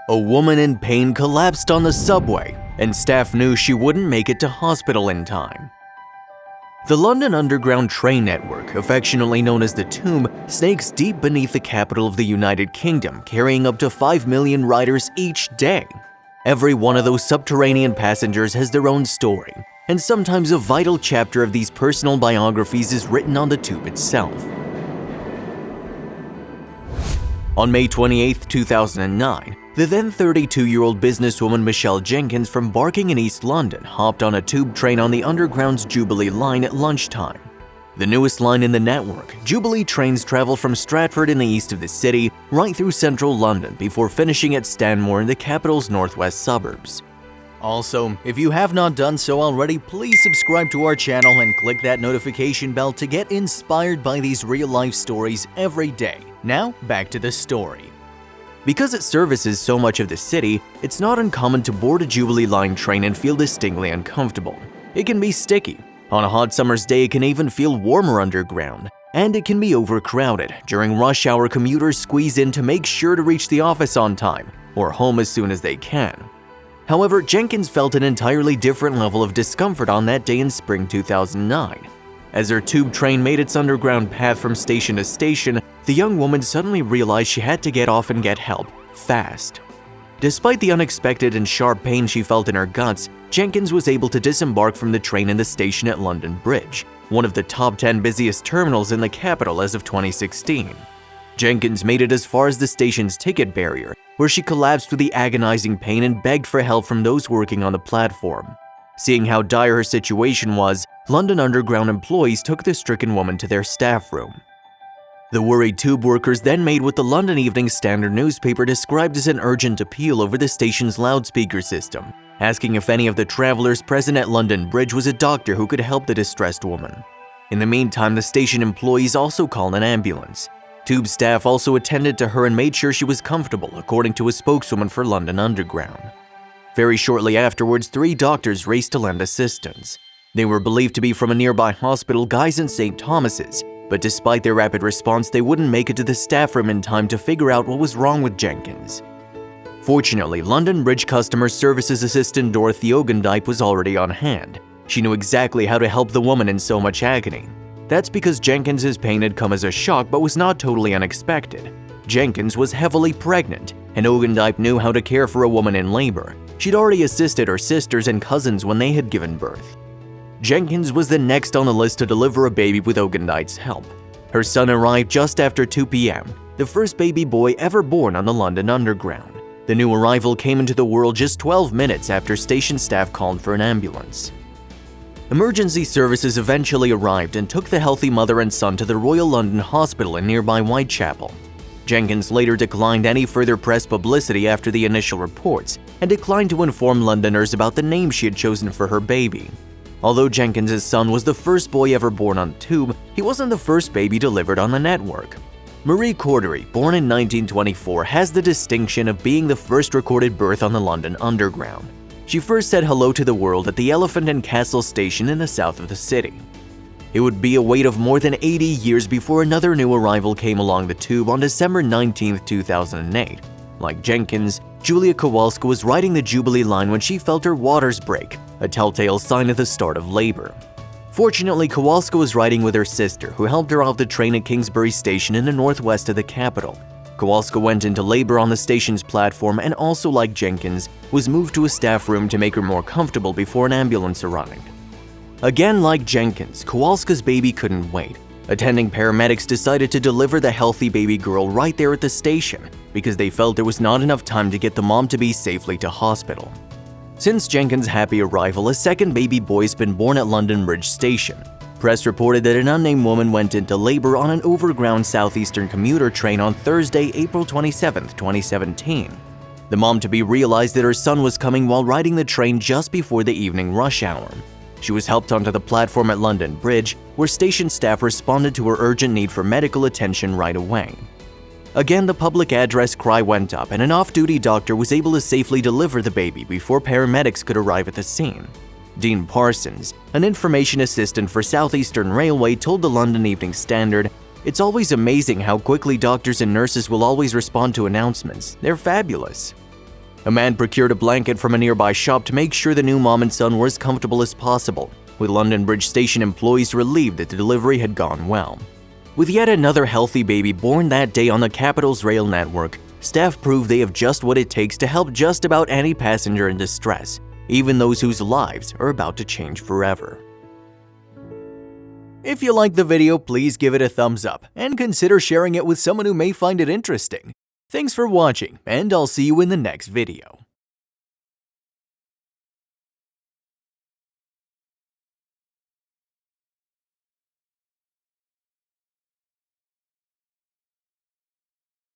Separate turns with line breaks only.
A woman in pain collapsed on the subway, and staff knew she wouldn't make it to hospital in time. The London Underground train network, affectionately known as the Tube, snakes deep beneath the capital of the United Kingdom, carrying up to 5 million riders each day. Every one of those subterranean passengers has their own story, and sometimes a vital chapter of these personal biographies is written on the tube itself. On May 28, 2009, the then 32-year-old businesswoman Michelle Jenkins from Barking in East London hopped on a tube train on the Underground's Jubilee line at lunchtime. The newest line in the network, Jubilee trains travel from Stratford in the east of the city right through central London before finishing at Stanmore in the capital's northwest suburbs. Also, if you have not done so already, please subscribe to our channel and click that notification bell to get inspired by these real-life stories every day. Now, back to the story. Because it services so much of the city, it's not uncommon to board a Jubilee line train and feel distinctly uncomfortable. It can be sticky. On a hot summer's day, it can even feel warmer underground. And it can be overcrowded. During rush hour, commuters squeeze in to make sure to reach the office on time, or home as soon as they can. However, Jenkins felt an entirely different level of discomfort on that day in spring 2009. As her tube train made its underground path from station to station, the young woman suddenly realized she had to get off and get help, fast. Despite the unexpected and sharp pain she felt in her guts, Jenkins was able to disembark from the train in the station at London Bridge, one of the top 10 busiest terminals in the capital as of 2016. Jenkins made it as far as the station's ticket barrier, where she collapsed with the agonizing pain and begged for help from those working on the platform. Seeing how dire her situation was, London Underground employees took the stricken woman to their staff room. The worried tube workers then made what the London Evening Standard newspaper described as an urgent appeal over the station's loudspeaker system, asking if any of the travelers present at London Bridge was a doctor who could help the distressed woman. In the meantime, the station employees also called an ambulance. Tube staff also attended to her and made sure she was comfortable, according to a spokeswoman for London Underground. Very shortly afterwards, 3 doctors raced to lend assistance. They were believed to be from a nearby hospital, Guy's and St. Thomas's, but despite their rapid response, they wouldn't make it to the staff room in time to figure out what was wrong with Jenkins. Fortunately, London Bridge Customer Services Assistant Dorothy Ogendype was already on hand. She knew exactly how to help the woman in so much agony. That's because Jenkins's pain had come as a shock but was not totally unexpected. Jenkins was heavily pregnant, and Ogendype knew how to care for a woman in labor. She'd already assisted her sisters and cousins when they had given birth. Jenkins was the next on the list to deliver a baby with Ogendype's help. Her son arrived just after 2 p.m., the first baby boy ever born on the London Underground. The new arrival came into the world just 12 minutes after station staff called for an ambulance. Emergency services eventually arrived and took the healthy mother and son to the Royal London Hospital in nearby Whitechapel. Jenkins later declined any further press publicity after the initial reports and declined to inform Londoners about the name she had chosen for her baby. Although Jenkins's son was the first boy ever born on the tube, he wasn't the first baby delivered on the network. Marie Cordery, born in 1924, has the distinction of being the first recorded birth on the London Underground. She first said hello to the world at the Elephant and Castle station in the south of the city. It would be a wait of more than 80 years before another new arrival came along the tube on December 19, 2008. Like Jenkins, Julia Kowalska was riding the Jubilee line when she felt her waters break, a telltale sign of the start of labor. Fortunately, Kowalska was riding with her sister, who helped her off the train at Kingsbury Station in the northwest of the capital. Kowalska went into labor on the station's platform and also, like Jenkins, was moved to a staff room to make her more comfortable before an ambulance arrived. Again, like Jenkins, Kowalska's baby couldn't wait. Attending paramedics decided to deliver the healthy baby girl right there at the station because they felt there was not enough time to get the mom to be safely to hospital. Since Jenkins' happy arrival, a second baby boy's been born at London Bridge Station. Press reported that an unnamed woman went into labor on an overground southeastern commuter train on Thursday, April 27, 2017. The mom-to-be realized that her son was coming while riding the train just before the evening rush hour. She was helped onto the platform at London Bridge, where station staff responded to her urgent need for medical attention right away. Again, the public address cry went up, and an off-duty doctor was able to safely deliver the baby before paramedics could arrive at the scene. Dean Parsons, an information assistant for Southeastern Railway, told the London Evening Standard, "It's always amazing how quickly doctors and nurses will always respond to announcements. They're fabulous." A man procured a blanket from a nearby shop to make sure the new mom and son were as comfortable as possible, with London Bridge Station employees relieved that the delivery had gone well. With yet another healthy baby born that day on the capital's rail network, staff prove they have just what it takes to help just about any passenger in distress, even those whose lives are about to change forever. If you liked the video, please give it a thumbs up and consider sharing it with someone who may find it interesting. Thanks for watching, and I'll see you in the next video.